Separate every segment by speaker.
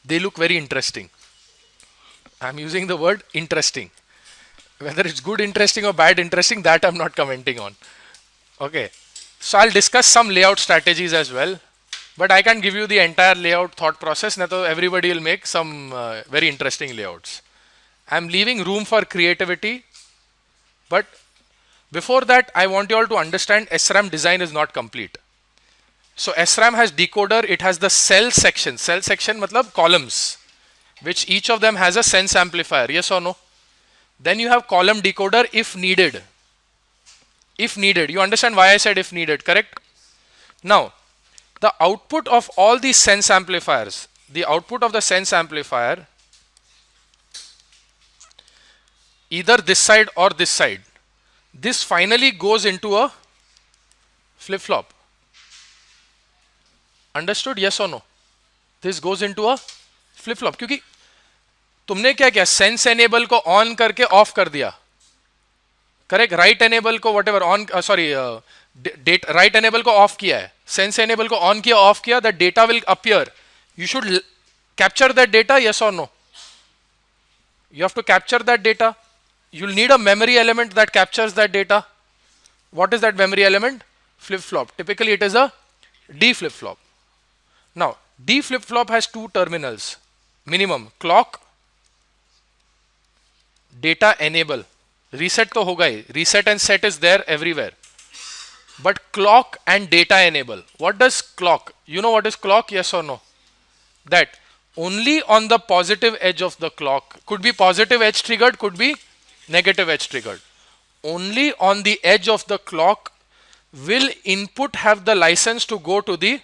Speaker 1: They look very interesting. I'm using the word interesting. Whether it's good interesting or bad interesting, that I'm not commenting on. Okay. So I'll discuss some layout strategies as well. But I can't give you the entire layout thought process. Not everybody will make some very interesting layouts. I'm leaving room for creativity. But before that, I want you all to understand SRAM design is not complete. So SRAM has decoder. It has the cell section. Cell section matlab columns, which each of them has a sense amplifier. Yes or no? Then you have column decoder if needed. If needed. You understand why I said if needed, correct? Now, the output of all these sense amplifiers, the output of the sense amplifier, either this side or this side, this finally goes into a flip flop. Understood? Yes or no? This goes into a flip flop. क्योंकि तुमने क्या किया, sense enable को on करके of कर दिया, correct? Right enable को what ever on, sorry, right enable को ऑफ किया है, सेंस एनेबल को ऑन किया, ऑफ किया, that data will appear. You should capture that data, yes or no? You have to capture that data. You'll need a memory element that captures that data. What is that memory element? Flip flop. Typically it is a D flip flop. Now D flip flop has two terminals minimum: clock, data enable. Reset तो होगा ही, reset and set is there everywhere, but clock and data enable. What does clock? You know what is clock? Yes or no? That only on the positive edge of the clock, could be positive edge triggered, could be negative edge triggered, only on the edge of the clock will input have the license to go to the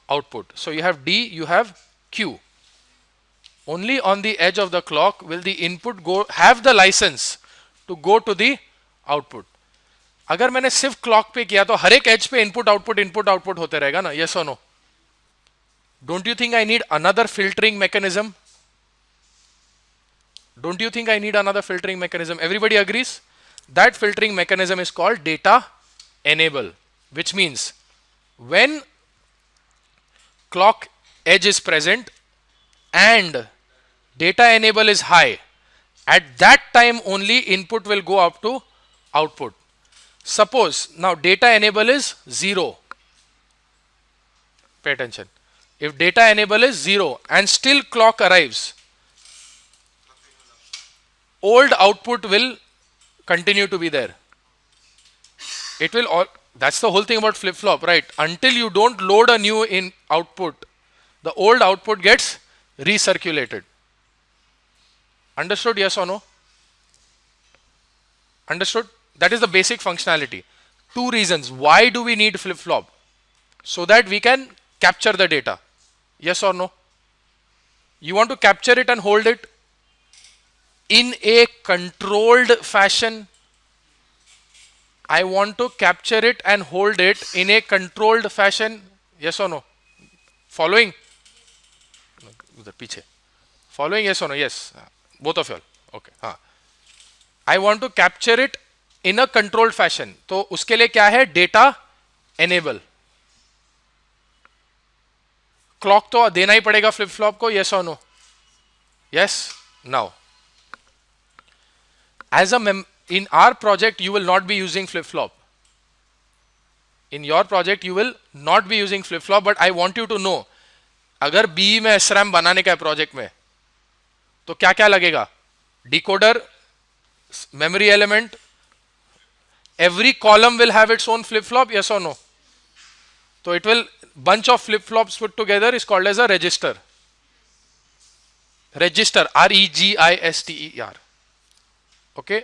Speaker 1: output. So you have D, you have Q. Only on the edge of the clock will the input go have the license to go to the output. अगर मैंने सिर्फ clock पे किया तो हर एक as पे input output होते रहेगा ना? यस और no? Don't you think I need another filtering mechanism? Don't you think I need another filtering mechanism? Everybody agrees? That filtering mechanism is called data enable, which means when clock edge is present and data enable is high, at that time only input will go up to output. Suppose now data enable is 0. Pay attention. If data enable is 0 and still clock arrives, old output will continue to be there. It will all, that's the whole thing about flip flop, right? Until you don't load a new in output, the old output gets recirculated. Understood? Yes or no? Understood? That is the basic functionality. Two reasons. Why do we need flip flop? So that we can capture the data. Yes or no? You want to capture it and hold it in a controlled fashion. I want to capture it and hold it in a controlled fashion. Yes or no? Following? Following, yes or no? Yes. Both of you all. Okay. I want to capture it in a controlled fashion. तो उसके लिए क्या है? Data enable. Clock तो देना ही पड़ेगा flip flop को. यस और no? Yes. Now as a in our project you will not be using flip flop. In your project you will not be using flip flop, but I want you to know अगर B में SRAM बनाने का है project में तो क्या क्या लगेगा? Decoder, memory element, every column will have its own flip flop. Yes or no? So it will, bunch of flip flops put together is called as a register. Register, R-E-G-I-S-T-E-R. Okay,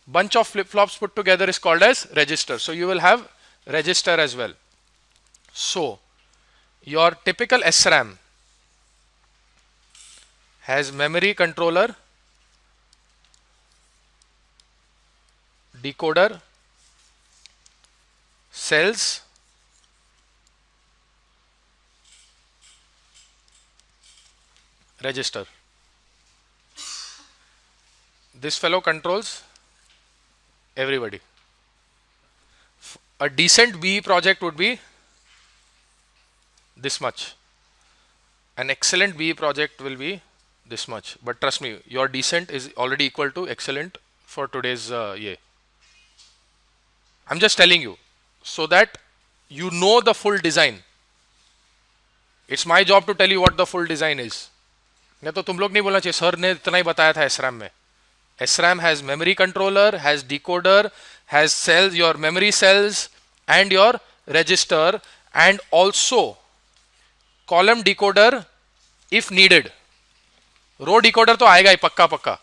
Speaker 1: bunch of flip flops put together is called as register. So you will have register as well. So your typical SRAM has memory controller, decoder, cells, register. This fellow controls everybody. A decent BE project would be this much, An excellent BE project will be this much. But trust me, your decent is already equal to excellent for today's year. I'm just telling you so that you know the full design. It's my job to tell you what the full design is. नहीं तो तुम लोग नहीं बोलना चाहिए sir ने इतना ही बताया था SRAM में. SRAM has memory controller, has decoder, has cells, your memory cells and your register, and also column decoder if needed. Row decoder तो आएगा ही पक्का पक्का.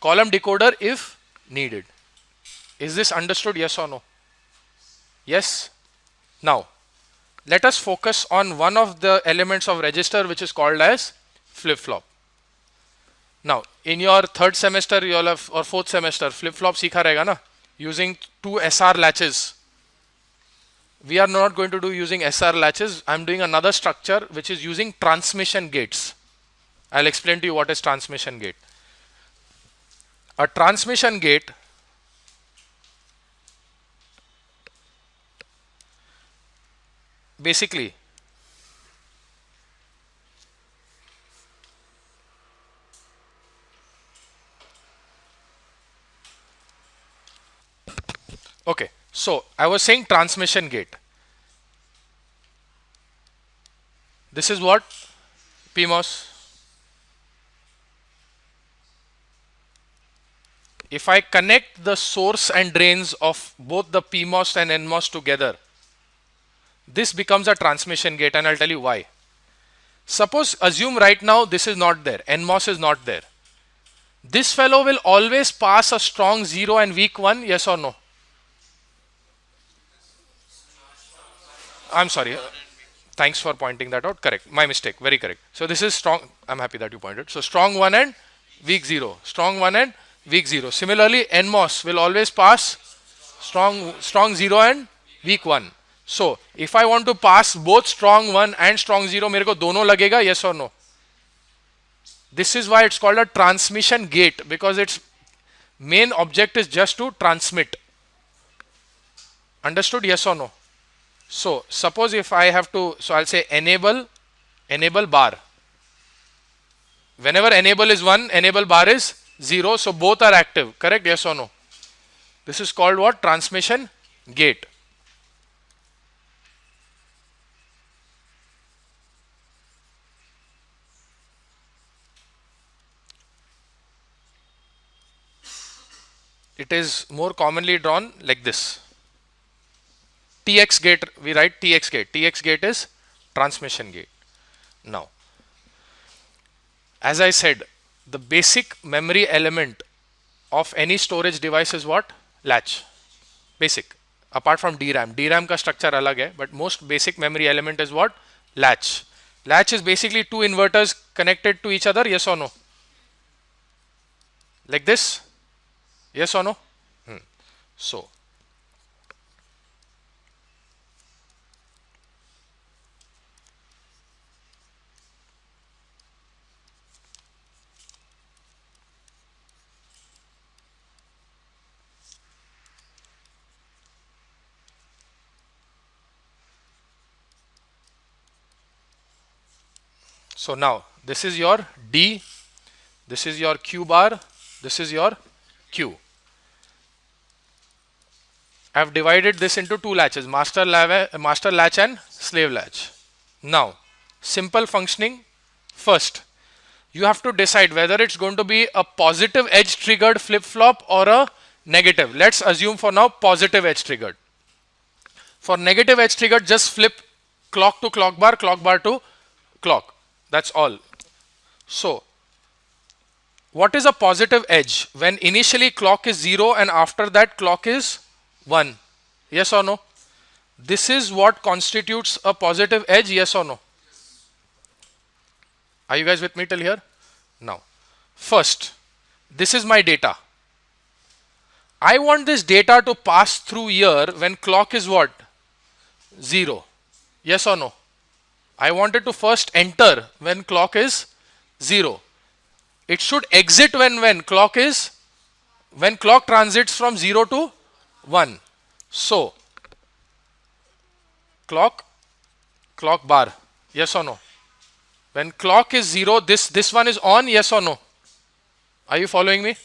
Speaker 1: Column decoder if needed. Is this understood? Yes or no? Yes. Now let us focus on one of the elements of register which is called as flip-flop. Now in your third semester you all have, or fourth semester, flip-flop सीखा रहेगा ना, using two SR latches. We are not going to do using SR latches. I am doing another structure which is using transmission gates. I'll explain to you what is transmission gate. A transmission gate basically okay, so I was saying transmission gate. This is what? PMOS. If I connect the source and drains of both the PMOS and NMOS together, this becomes a transmission gate, and I'll tell you why. Suppose, assume right now this is not there, NMOS is not there. This fellow will always pass a strong 0 and weak 1, yes or no? I'm sorry. Thanks for pointing that out. Correct. My mistake. Very correct. So this is strong. I'm happy that you pointed. So strong 1 and weak 0. Strong 1 and weak 0. Similarly, NMOS will always pass strong 0 and weak 1. So if I want to pass both strong 1 and strong 0, मेरे को दोनों लगेगा, yes or no? This is why it's called a transmission gate, because its main object is just to transmit. Understood? Yes or no? So suppose if I have to, so I'll say enable bar. Whenever enable is 1, enable bar is 0. So both are active. Correct? Yes or no? This is called what? Transmission gate. It is more commonly drawn like this. TX gate, we write TX gate. TX gate is transmission gate. Now, as I said, the basic memory element of any storage device is what? Latch. Basic. Apart from DRAM. DRAM का structure अलग है, but most basic memory element is what? Latch. Latch is basically two inverters connected to each other, yes or no? Like this? Yes or no? So now this is your D, this is your Q bar, this is your Q. I have divided this into two latches, master latch and slave latch. Now, simple functioning. First, you have to decide whether it's going to be a positive edge triggered flip-flop or a negative. Let's assume for now positive edge triggered. For negative edge triggered, just flip clock to clock bar to clock. That's all. So, what is a positive edge? When initially clock is 0 and after that clock is 1. Yes or no? This is what constitutes a positive edge. Yes or no? Are you guys with me till here? Now, first, this is my data. I want this data to pass through here when clock is what? 0. Yes or no? I want it to first enter when clock is 0. It should exit when clock transits from 0 to 1. So, clock bar, yes or no? When clock is 0, this one is on, yes or no? Are you following me?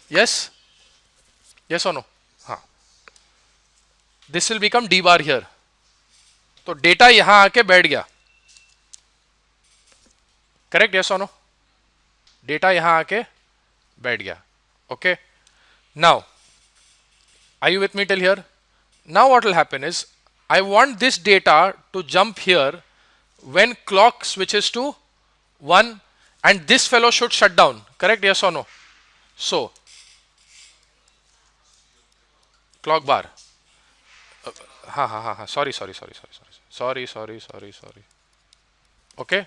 Speaker 1: Yes? Yes or no? हाँ. This will become D bar here. तो data यहां आके बैठ गया. Correct? Yes और no? Data यहां आके बैठ गया. Okay? Now, are you with me till here? Now what will happen is, I want this data to jump here when clock switches to 1, and this fellow should shut down. Correct? Yes or no? So, clock bar. Sorry. Okay?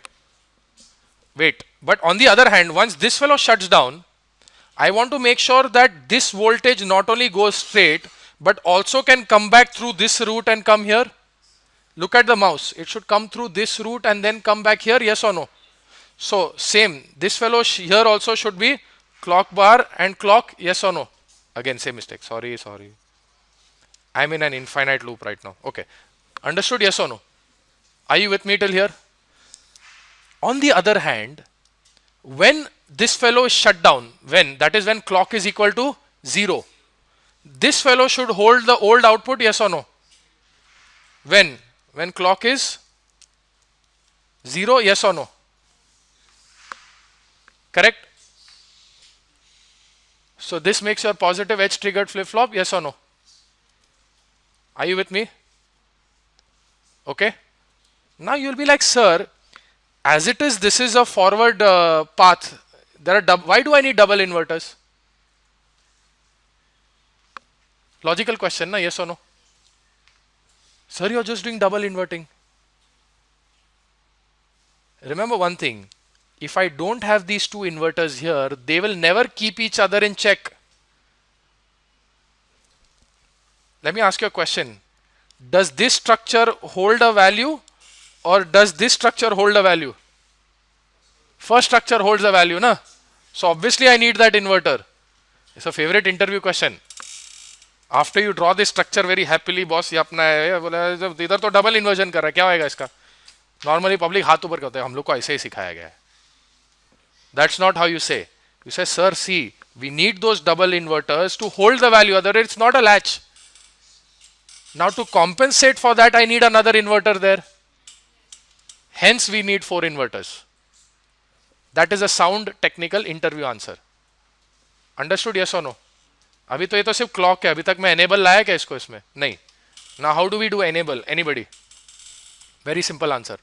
Speaker 1: Wait. But on the other hand, once this fellow shuts down, I want to make sure that this voltage not only goes straight, but also can come back through this route and come here. Look at the mouse. It should come through this route and then come back here. Yes or no? So, same. This fellow here also should be clock bar and clock. Yes or no? Again, same mistake. Sorry. I'm in an infinite loop right now. Okay. Understood? Yes or no? Are you with me till here? On the other hand, when this fellow is shut down, that is when clock is equal to 0, this fellow should hold the old output. Yes or no? When clock is 0, yes or no? Correct? So this makes your positive edge triggered flip flop. Yes or no? Are you with me? Okay. Now you'll be like, sir, as it is, this is a forward path. Why do I need double inverters? Logical question, na? Yes or no? Sir, you're just doing double inverting. Remember one thing. If I don't have these two inverters here, they will never keep each other in check. Let me ask you a question. Does this structure hold a value, or does this structure hold a value? First structure holds a value, na? So obviously I need that inverter. It's a favorite interview question. After you draw this structure very happily, boss ये अपना है, बोला इधर तो double inversion कर रहा है, क्या होएगा इसका? Normally public हाथ ऊपर करते हैं, हम लोग को ऐसे ही सिखाया गया है. That's not how you say. You say, sir, see, we need those double inverters to hold the value, otherwise it's not a latch. Now to compensate for that, I need another inverter there. Hence we need 4 inverters. That is a sound technical interview answer. Understood? Yes or no? अभी तो ये तो सिर्फ clock है, अभी तक मैं enable लाया क्या इसको इसमें? नहीं. Now how do we do enable? Anybody? Very simple answer.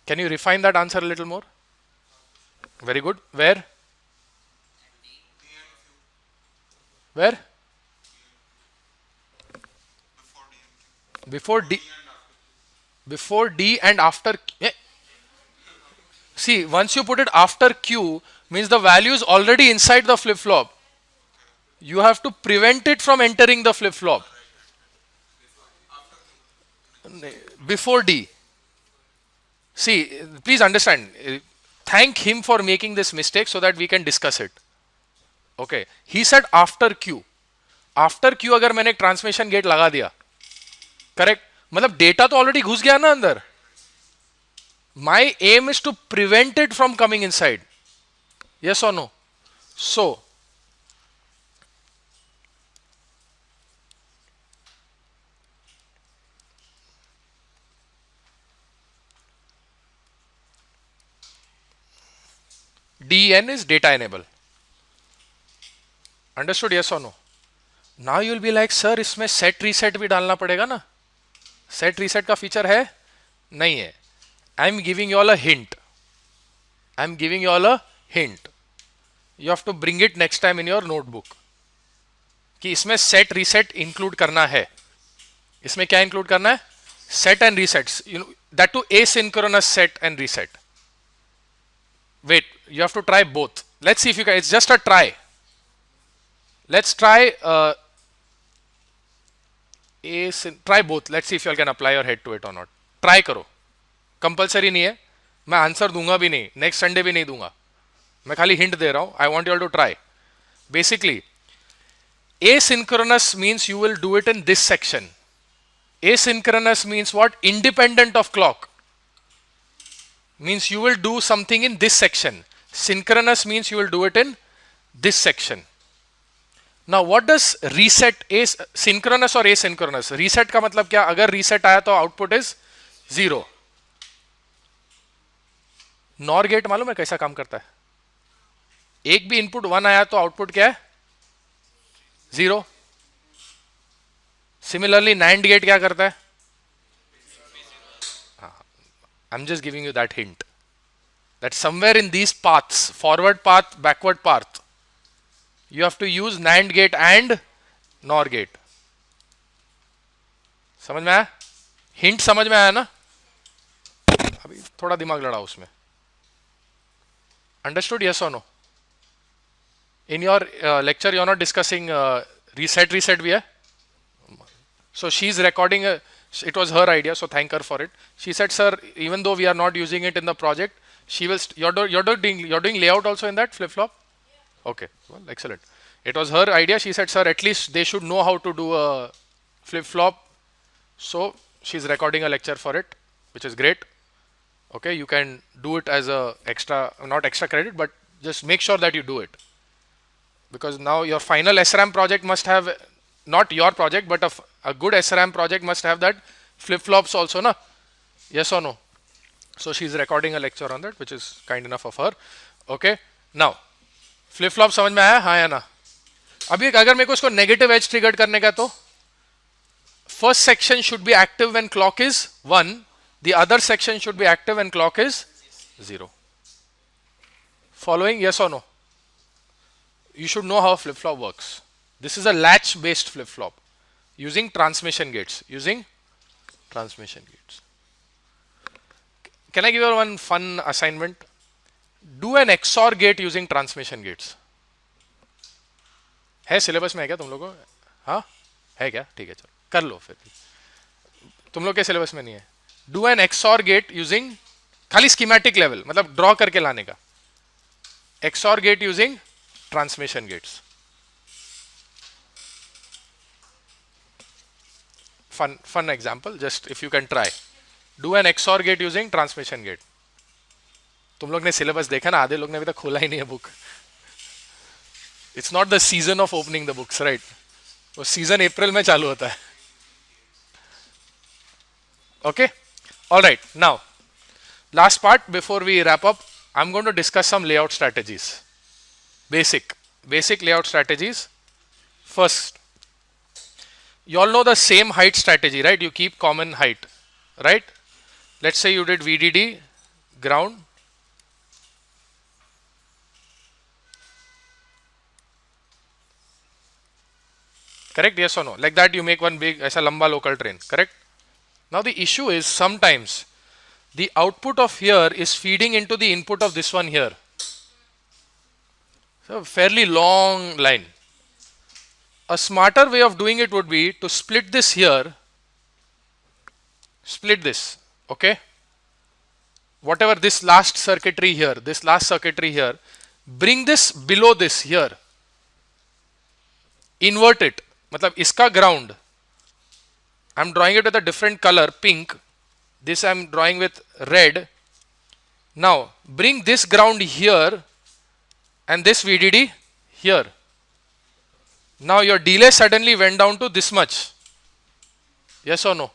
Speaker 1: Can you refine that answer a little more? Very good. Where? Where? Before D. Before D and after. See, once you put it after Q, means the value is already inside the flip flop. You have to prevent it from entering the flip flop. Before D. See, please understand. Thank him for making this mistake so that we can discuss it. Okay. He said after Q. After Q अगर मैंने transmission gate लगा दिया, correct, मतलब data तो already घुस गया ना अंदर. My aim is to prevent it from coming inside. Yes or no? So, DN is data enable. Understood? Yes or no? Now you will be like, sir, इसमें set reset भी डालना पड़ेगा ना? Set reset का feature है? नहीं है. I'm giving you all a hint. I'm giving you all a hint. You have to bring it next time in your notebook. कि इसमें set reset include करना है. इसमें क्या include करना है? Set and resets. You know, that to asynchronous set and reset. Wait, you have to try both. Let's see if you can. It's just a try. Let's try try both. Let's see if you can apply your head to it or not. Try करो. Compulsory नहीं है, मैं answer दूंगा भी नहीं, next Sunday भी नहीं दूंगा, मैं खाली हिंट दे रहा हूं. I want you all to try. Basically asynchronous means you will do it in this section. Asynchronous means what? Independent of clock. Means you will do something in this section. Synchronous means you will do it in this section. Now what does reset? Synchronous or asynchronous? Reset का मतलब क्या? अगर reset आया तो output is 0. NOR gate मालूम है कैसा काम करता है? एक भी इनपुट 1 आया तो आउटपुट क्या है? 0. सिमिलरली NAND गेट क्या करता है? I'm just giving you that hint. That somewhere in these paths, forward path, backward path, you have to use NAND gate and NOR gate. समझ में आया? हिंट समझ में आया ना? अभी थोड़ा दिमाग लड़ा उसमें. Understood? Yes or no? In your lecture, you're not discussing reset भी है? So she's recording. It was her idea, so thank her for it. She said, "Sir, even though we are not using it in the project, she will. You're doing layout also in that flip flop. Okay, well, excellent. It was her idea. She said, "Sir, at least they should know how to do a flip flop." So she's recording a lecture for it, which is great. Okay, you can do it as a extra, not extra credit, but just make sure that you do it, because now your final SRAM project must have, not your project, but a good SRAM project must have that flip flops also, na? Yes or no? So she's recording a lecture on that, which is kind enough of her. Okay, now flip flop समझ में आया? हाँ या ना? अभी अगर मेरे को इसको नेगेटिव एज ट्रिगर करने का, तो first section should be active when clock is 1, the other section should be active when clock is 0. Following? Yes or no? You should know how flip flop works. This is a latch based flip flop using transmission gates. Can I give you one fun assignment? Do an XOR gate using transmission gates. है syllabus में है क्या तुम लोगों को? हाँ है क्या? ठीक है, चलो कर लो फिर. तुम लोग के सिलेबस में नहीं है. Do an XOR gate using, खाली schematic level, मतलब ड्रॉ करके लाने का. XOR gate using transmission gates. Fun example, just if you can try. Do an XOR gate using transmission gate. तुम लोग ने सिलेबस देखा ना? आधे लोग ने अभी तक खोला ही नहीं है book. It's not the season of opening the books, right? वो सीजन अप्रैल में चालू होता है. Okay? All right, now last part before we wrap up, I'm going to discuss some layout strategies. Basic layout strategies. First, you all know the same height strategy, right? You keep common height, right? Let's say you did VDD, ground, correct? Yes or no? Like that you make one big aisa lamba local train, correct? Now the issue is sometimes the output of here is feeding into the input of this one here. So fairly long line. A smarter way of doing it would be to split this here, split this, okay? Whatever this last circuitry here, bring this below this here. Invert it. मतलब इसका ground, I'm drawing it with a different color, pink. This I'm drawing with red. Now bring this ground here and this VDD here. Now your delay suddenly went down to this much. Yes or no?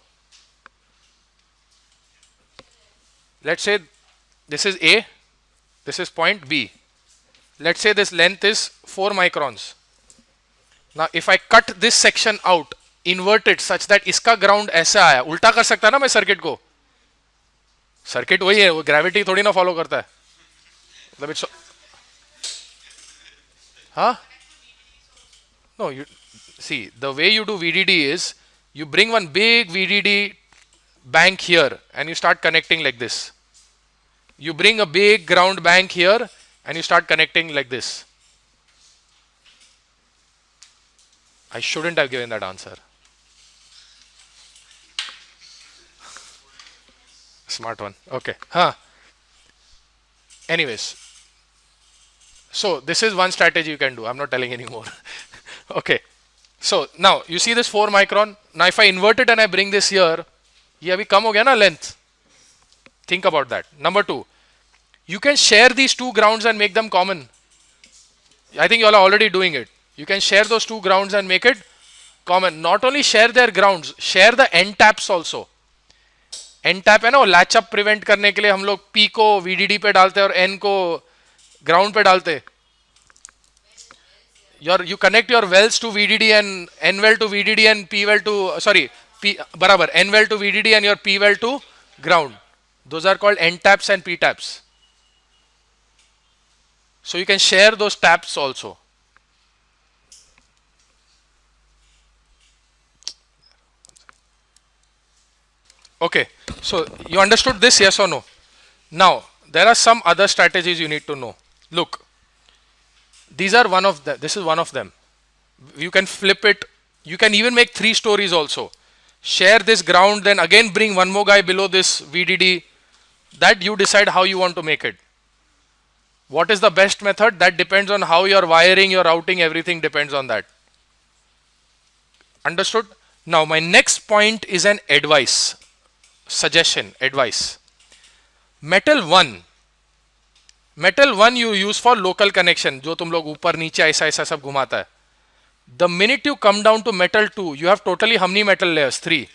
Speaker 1: Let's say this is A, this is point B. Let's say this length is 4 microns. Now if I cut this section out, invert it such that इसका ground ऐसा आया, उल्टा कर सकता है ना मैं circuit को? सर्किट वही है, वो ग्रेविटी थोड़ी ना फॉलो करता है. मतलब इट्स, हाँ, no, you see the way you do VDD is you bring one big VDD bank here and you start connecting like this. You bring a big ground bank here and you start connecting like this. I shouldn't have given that answer. Smart one. Okay. Anyways, so this is one strategy you can do. I'm not telling anymore. Okay. So now you see this 4 micron. Now if I invert it and I bring this here, ये अभी कम हो गया ना length. Think about that. Number two, you can share these two grounds and make them common. I think you all are already doing it. You can share those two grounds and make it common. Not only share their grounds, share the end taps also. N tap है ना, वो latch up prevent करने के लिए हम लोग P को VDD पे डालते हैं और एन को ग्राउंड पे डालते. You connect your wells to VDD and N well to VDD and P well to P बराबर N well to VDD and your P well to ground. Those are called N taps and P taps. So you can share those taps also. Okay, so you understood this, yes or no? Now there are some other strategies you need to know. Look, these are one of them. This is one of them. You can flip it. You can even make 3 stories also. Share this ground, then again bring one more guy below this VDD. That you decide how you want to make it. What is the best method? That depends on how your wiring, your routing, everything depends on that. Understood? Now my next point is an advice, suggestion, advice. Metal 1 you use for local connection, जो तुम लोग ऊपर नीचे ऐसा ऐसा सब घुमाता है. The minute you come down to metal 2, you have totally how many metal layers? 3.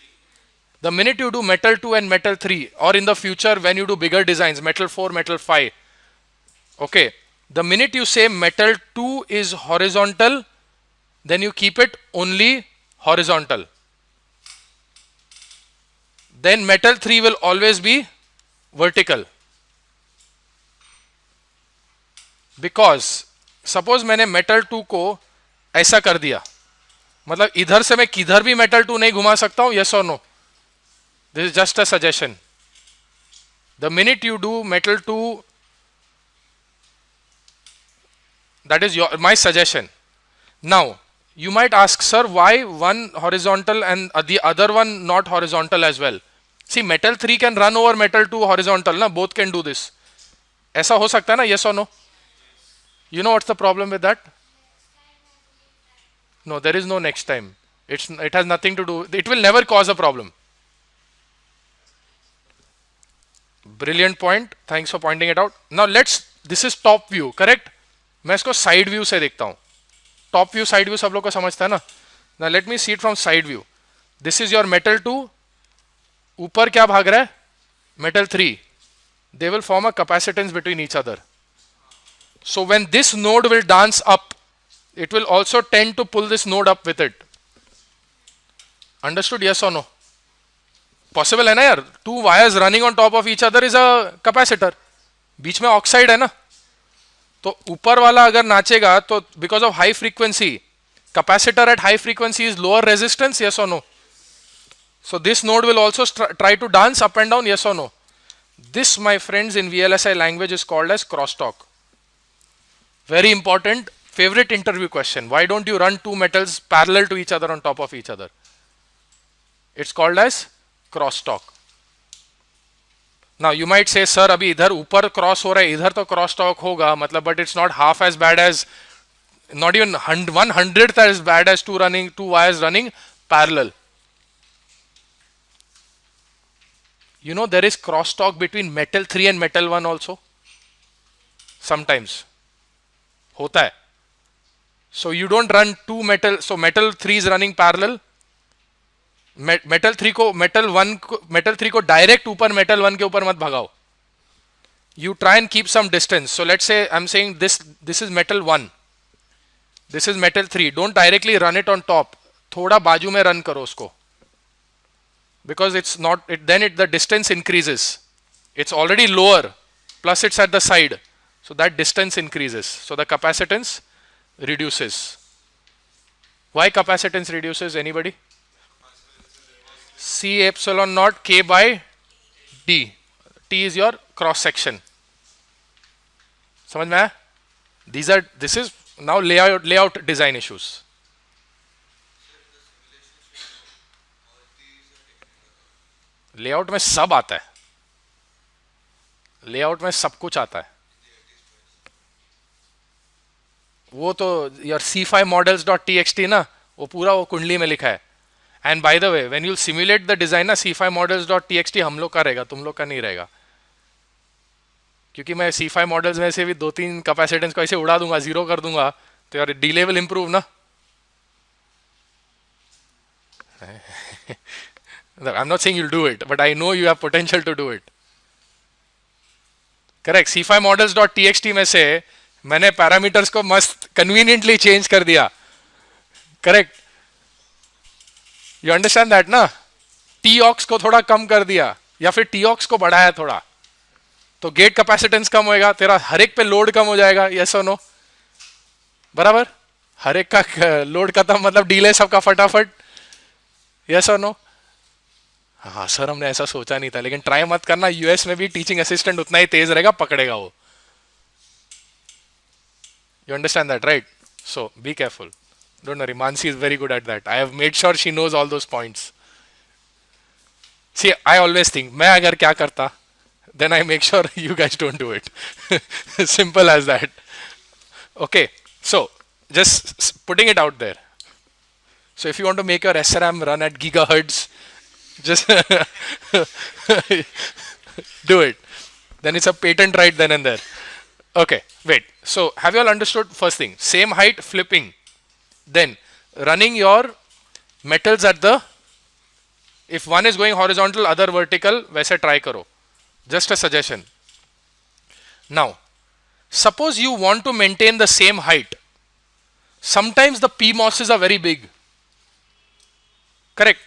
Speaker 1: The minute you do metal 2 and metal 3, or in the future when you do bigger designs, metal 4, metal 5, okay, the minute you say metal 2 is horizontal, then you keep it only horizontal. Then metal 3 will always be vertical. Because suppose मैंने metal 2 को ऐसा कर दिया, मतलब इधर से मैं किधर भी metal 2 नहीं घुमा सकता हूं, yes or no? This is just a suggestion. The minute you do metal 2, that is my suggestion. Now you might ask, sir, why one horizontal and the other one not horizontal as well? See, metal 3 can run over metal 2 horizontal, na? Both can do this. ऐसा हो सकता है ना, yes or no? You know what's the problem with that? No, there is no next time. It has nothing to do. It will never cause a problem. Brilliant point. Thanks for pointing it out. Now this is top view, correct? मैं इसको side view से देखता हूँ. Top view, side view सब लोग को समझता है ना? Now let me see it from side view. This is your metal 2. ऊपर क्या भाग रहा है? Metal 3. They will form a capacitance between each other. So when this node will dance up, it will also tend to pull this node up with it. Understood? Yes or no? Possible है ना यार? 2 wires running on top of each other is a capacitor. बीच में oxide है ना? तो ऊपर वाला अगर नाचेगा तो because of high frequency, capacitor at high frequency is lower resistance, yes or no? So this node will also try to dance up and down, yes or no? This, my friends, in VLSI language is called as crosstalk. Very important, favorite interview question. Why don't you run 2 metals parallel to each other on top of each other? It's called as crosstalk. Now you might say, sir, अभी इधर ऊपर cross हो रहा है, इधर तो crosstalk होगा, मतलब, but it's not half as bad as, not even 1/100th as bad as two wires running parallel. You know there is crosstalk between metal 3 and metal 1 also. Sometimes होता है. So you don't run 2 metal. So metal 3 is running parallel. metal 3 को direct ऊपर metal 1 के ऊपर मत भगाओ. You try and keep some distance. So let's say I'm saying this is metal 1. This is metal 3. Don't directly run it on top. थोड़ा बाजू में run करो उसको. Because it's not, the distance increases. It's already lower, plus it's at the side. So that distance increases. So the capacitance reduces. Why capacitance reduces? Anybody? C epsilon naught K by D. T is your cross section. समझ में आया? This is now layout design issues. Layout में सब आता है. Layout में सब कुछ आता है. वो तो यार C5 models.txt ना, वो पूरा वो कुंडली में लिखा है. And by the way when you simulate the design ना c5 models डॉट txt हम लोग का रहेगा, तुम लोग का नहीं रहेगा, क्योंकि मैं c5 मॉडल्स में से भी 2-3 कैपेसिटेंस को ऐसे उड़ा दूंगा, जीरो कर दूंगा, तो यार डिले विल इंप्रूव ना. I'm not saying you'll do it, but I know you have potential to do it. Correct. c5 models dot txt में से मैंने पैरामीटर्स को मस्त कन्वीनियंटली चेंज कर दिया. करेक्ट. यू अंडरस्टैंड दैट ना. taux को थोड़ा कम कर दिया या फिर taux को बढ़ाया थोड़ा, तो गेट कैपेसिटेंस कम होएगा, तेरा हर एक पे लोड कम हो जाएगा. यस और नो. बराबर. हर एक का लोड खत्म मतलब डिले सबका फटाफट. यस और नो. हाँ सर हमने ऐसा सोचा नहीं था, लेकिन ट्राई मत करना, यूएस में भी टीचिंग असिस्टेंट उतना ही तेज रहेगा, पकड़ेगा वो. You understand that right. So be careful. Don't worry, Mansi is very good at that. I have made sure she knows all those points. See I always think मैं अगर क्या करता, then I make sure you guys don't do it. Simple as that. Okay, so just putting it out there. So if you want to make your SRAM run at gigahertz, just do it. Then it's a patent right then and there. Okay, wait. So have you all understood first thing? Same height flipping. Then running your metals at the, if one is going horizontal, other vertical, वैसे try करो. Just a suggestion. Now, suppose you want to maintain the same height. Sometimes the PMOSs are very big. Correct.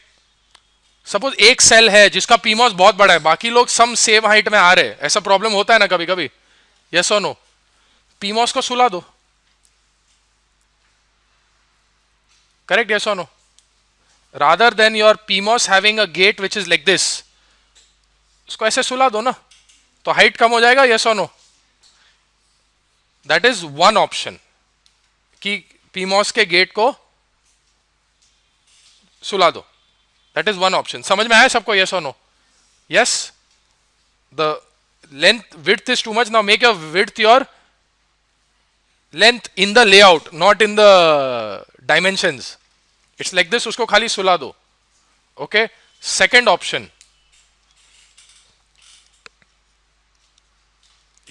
Speaker 1: Suppose एक cell है जिसका PMOS बहुत बड़ा है, बाकी लोग सम सेम हाइट में आ रहे हैं, ऐसा प्रॉब्लम होता है ना कभी कभी. यस और नो. PMOS को सुला दो. Correct. Yes or no. Rather than your PMOS having a gate which is like this, उसको ऐसे सुला दो ना, तो हाइट कम हो जाएगा. यस और no. That is one option कि पीमॉस के गेट को सुला दो. That is one option. समझ में आया सबको. यस और no. Yes. The length width is too much. Now make your width your length in the layout, not in the dimensions. It's like this. उसको खाली सुला दो. Okay. Second option,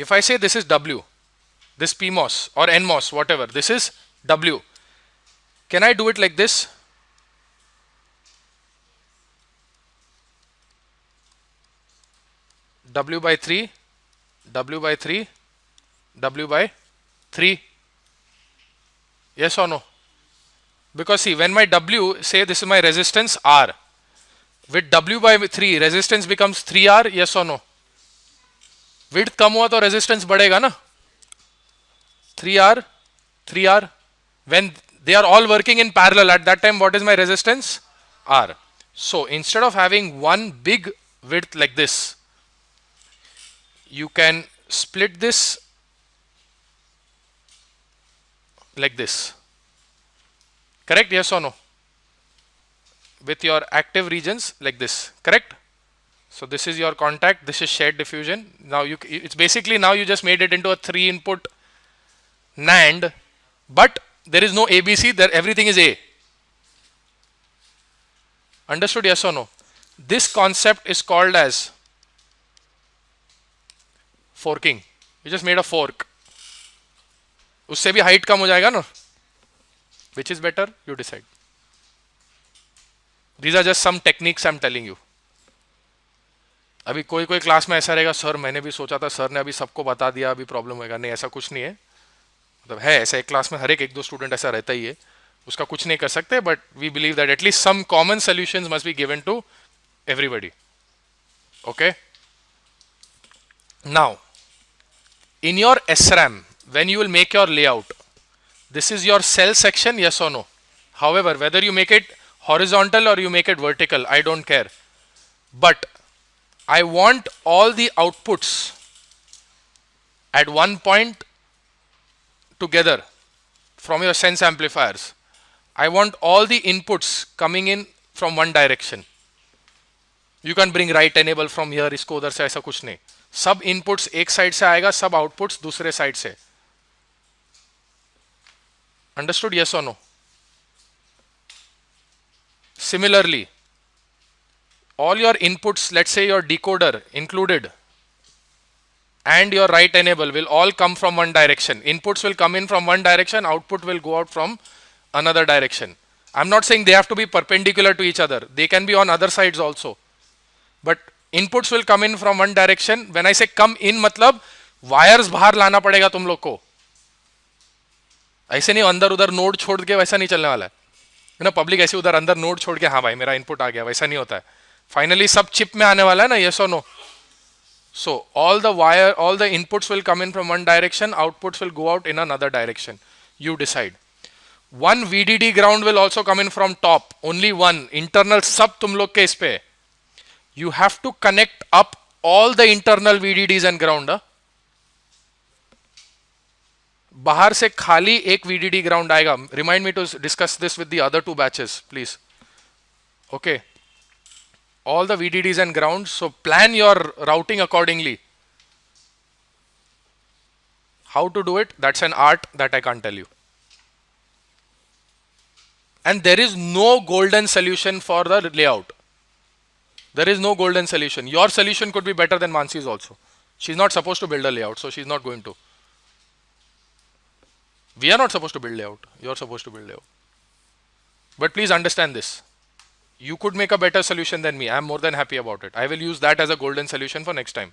Speaker 1: if I say this is W, this PMOS or NMOS, whatever, this is W, can I do it like this? W by 3, W by 3, W by 3. Yes or no? Because see, when my W, say this is my resistance R, with W by 3, resistance becomes 3R. Yes or no? Width कम हुआ तो resistance बढ़ेगा ना. 3R, 3R. When they are all working in parallel, at that time what is my resistance? R. So instead of having one big width like this, you can split this like this. Correct. Yes or no. With your active regions like this. Correct. So this is your contact, this is shared diffusion. Now it's basically, now you just made it into a 3 input NAND, but there is no ABC, there everything is A. Understood? Yes or no? This concept is called as forking. You just made a fork. उससे भी height कम हो जाएगा ना. Which is better? You decide. These are just some techniques I'm telling you. अभी कोई कोई class में ऐसा रहेगा, सर मैंने भी सोचा था, सर ने अभी सबको बता दिया, अभी प्रॉब्लम होगा. नहीं, ऐसा कुछ नहीं है. मतलब है ऐसा, एक क्लास में हर एक दो स्टूडेंट ऐसा रहता ही है, उसका कुछ नहीं कर सकते. But we believe that at least some common solutions must be given to everybody. Okay. Now in your SRAM, when you will make your layout, this is your cell section. Yes और no. However whether you make it horizontal or you make it vertical, I don't care. But I want all the outputs at one point together from your sense amplifiers. I want all the inputs coming in from one direction. You can bring right enable from here, इसको उधर से, ऐसा कुछ नहीं. सब inputs एक side से आएगा, सब outputs दूसरे साइड से. Understood? Yes or no? Similarly, all your inputs, let's say your decoder included and your write enable will all come from one direction. Inputs will come in from one direction, output will go out from another direction. I'm not saying they have to be perpendicular to each other. They can be on other sides also. But inputs will come in from one direction. When I say come in, मतलब wires बाहर लाना पड़ेगा तुम लोग को. ऐसे नहीं अंदर उधर नोड छोड़ के वैसा नहीं चलने वाला है ना. पब्लिक ऐसे उधर अंदर नोड छोड़ के हाँ भाई मेरा इनपुट आ गया, वैसा नहीं होता है. फाइनली सब चिप में आने वाला है ना, यस और no. So all the inputs will come in from one direction, outputs will go out in another direction. You decide. One VDD ground will also come in from top. Only one. Internal सब तुम लोग के इस पे. You have to connect up all the internal VDDs and ground. बाहर से खाली एक VDD ground आएगा. Remind me to discuss this with the other two batches, please. Okay. All the VDDs and grounds. So plan your routing accordingly. How to do it? That's an art that I can't tell you. And there is no golden solution for the layout. There is no golden solution. Your solution could be better than Mansi's also. She's not supposed to build a layout, so she's not going to. We are not supposed to build layout. You're supposed to build layout. But please understand this. You could make a better solution than me. I'm more than happy about it. I will use that as a golden solution for next time.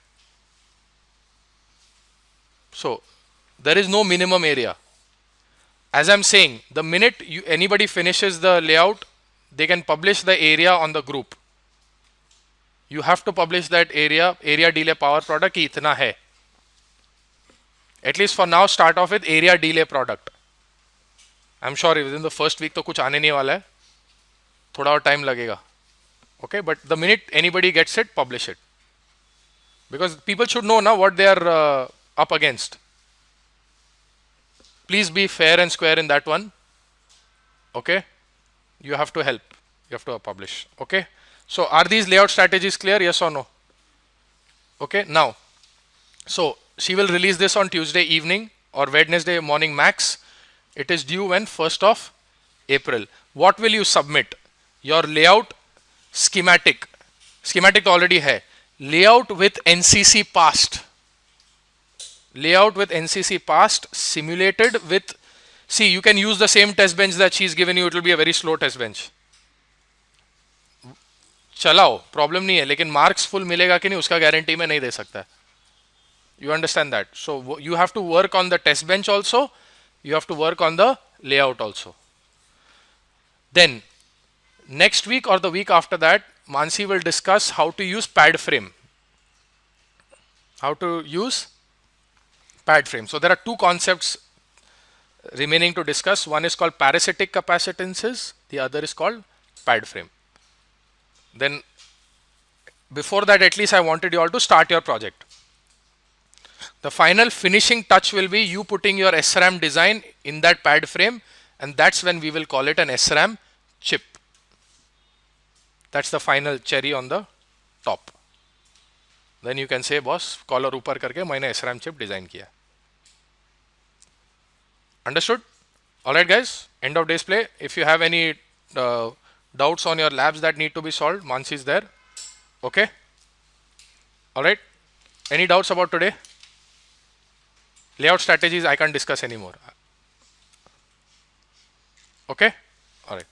Speaker 1: So, there is no minimum area. As I'm saying, the minute anybody finishes the layout, they can publish the area on the group. You have to publish that area delay power product ki itna hai. At least for now, start off with area delay product. I'm sure within the first week तो कुछ आने नहीं वाला है. थोड़ा और time लगेगा. Okay, but the minute anybody gets it, publish it. Because people should know now what they are up against. Please be fair and square in that one. Okay, you have to help. You have to publish. Okay. So are these layout strategies clear? Yes or no? Okay. Now, so she will release this on Tuesday evening or Wednesday morning max. It is due when 1st of April. What will you submit? Your layout schematic. Schematic already hai. Layout with NCC passed. Layout with NCC passed, simulated with, see, you can use the same test bench that she's given you. It will be a very slow test bench. चलाओ, problem नहीं है, लेकिन marks full मिलेगा कि नहीं उसका guarantee मैं नहीं दे सकता. You understand that? So you have to work on the test bench also. You have to work on the layout also. Then next week or the week after that, Mansi will discuss how to use pad frame. How to use pad frame. So there are two concepts remaining to discuss. One is called parasitic capacitances. The other is called pad frame. Then before that, at least I wanted you all to start your project. The final finishing touch will be you putting your SRAM design in that pad frame, and that's when we will call it an SRAM chip. That's the final cherry on the top. Then you can say, boss, collar ऊपर करके मैंने SRAM chip design किया. Understood? All right, guys. End of day's play. If you have any doubts on your labs that need to be solved, Mansi is there. Okay. All right. Any doubts about today? Layout strategies I can't discuss anymore. Okay. All right.